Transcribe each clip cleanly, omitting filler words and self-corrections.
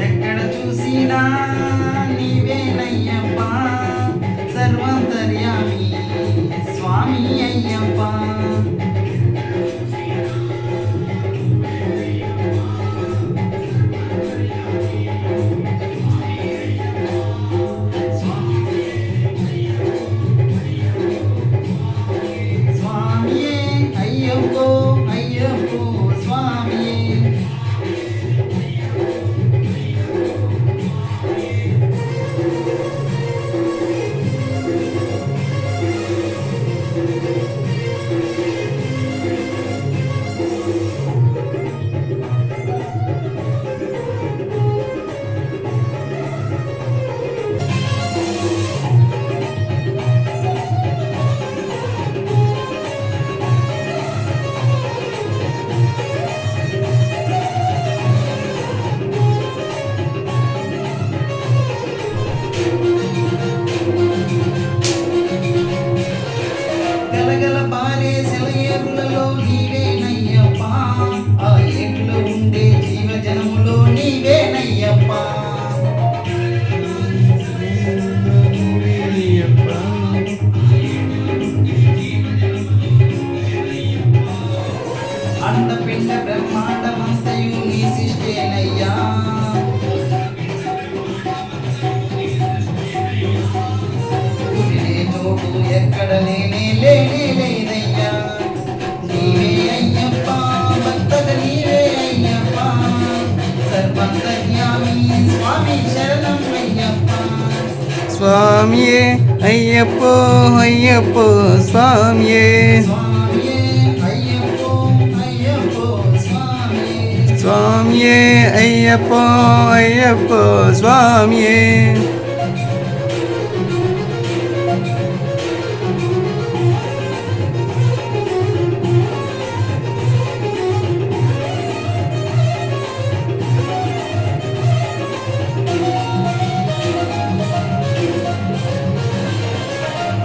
ఎక్కడ చూసినా నీవేనయ్యప్ప సర్వంతర్యామి స్వామి అయ్యప్ప. స్వామియే అయ్యప్పో అయ్యప్పో స్వామియే. గలగల పారే సెలయేరులలో నీవేనయ్యప్ప ఆ ఏట్లో ఉండే జీవజనములో నీవేనయ్యప్ప. అండపిండ బ్రహ్మాండమంతయు నీ సృష్టేనయ్యా. చోటు ఎక్కడ లేనే లేదయ్యా. నీవే అయ్యప్ప భక్తగ నీవే అయ్యప్ప సర్వంతర్యామి స్వామి శరణం అయ్యప్ప. స్వామియే అయ్యప్పో అయ్యప్పో స్వామియే. స్వామియే అయ్యప్పో అయ్యప్పో స్వామియే. స్వామియే అయ్యప్పో అయ్యప్పో స్వామియే.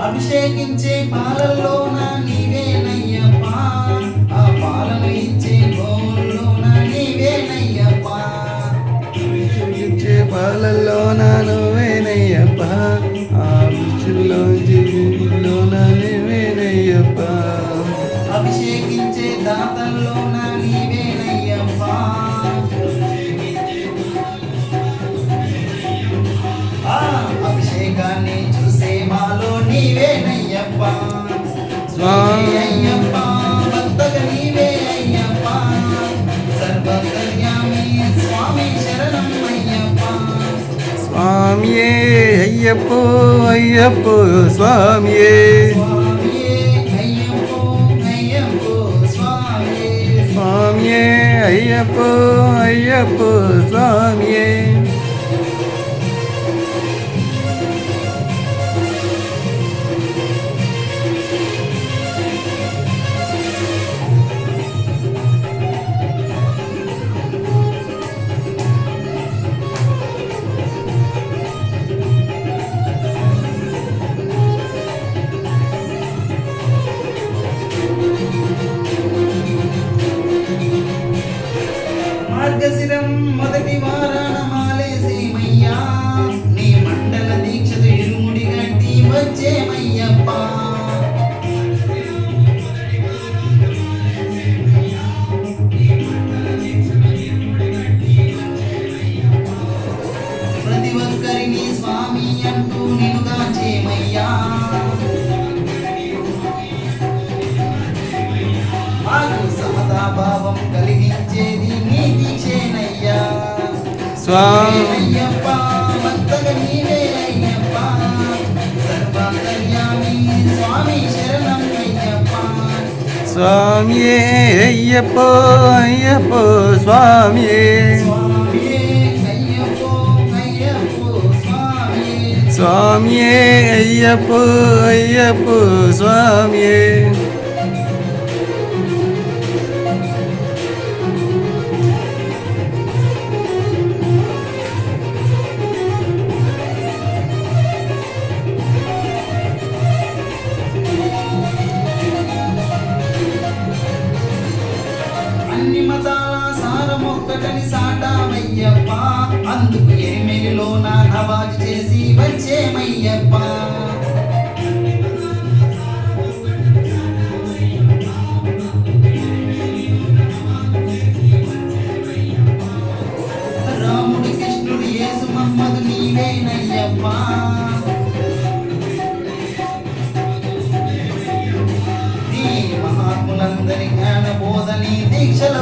అభిషేకించే పాలల్లోన నీవేనయ్యప్ప ఆ పాలను ఇచ్చే గోవుల్లోన నీవేనయ్యప్ప. అభిషేకించే పాలల్లో నువ్వేనయ్యప్ప ఆ విషుల్లో జీవుల్లోన నువ్వేనయ్యప్ప. అభిషేకించే దాతల్లోన నీవేనయ్యప్ప ఆ అభిషేకాన్ని చూసే మాలో నీవేనయ్యప్ప. స్వామి అయ్యప్ప భక్తగ నీవే అయ్యప్ప సర్వంతర్యామి స్వామి శరణం అయ్యప్ప. స్వామియే అయ్యప్పో అయ్యప్పో స్వామియే. స్వామియే అయ్యప్పో అయ్యప్పో స్వామియే. స్వామియే అయ్యప్పో అయ్యప్పో స్వామియే. మార్గశిరం మొదటి వారాన మాలేసేమయ్యా నీ మండల దీక్షతో ఇరుముడి గట్టి వచ్చేమయ్యప్ప. ప్రతి ఒక్కరిని స్వామి అంటూ నిన్నుగా చేమయ్యా. మాకు సమతాభావం కలిగించేది నీ దీక్షేనయ్యా. స్వామి అయ్యప్ప భక్తగ నీవే అయ్యప్ప సర్వాంతర్యామి స్వామి శరణం అయ్యప్ప. స్వామియే అయ్యప్పో అయ్యప్పో స్వామియే. స్వామియే అయ్యప్పో అయ్యప్పో స్వామియే. స్వామియే అయ్యప్ప అయ్యప్ప స్వామియే అన్ని మతాల సారమొక్కటని సాటామయ్యప్ప అందుకు ఎరిమెలిలో నా నవాజు చేసి వచ్చేమయ్యప్ప రాముడు కృష్ణుడు యేసు మహమ్మదు నీవేనయ్యప్ప నీ మహాత్ములందరి జ్ఞాన బోధని దీక్షల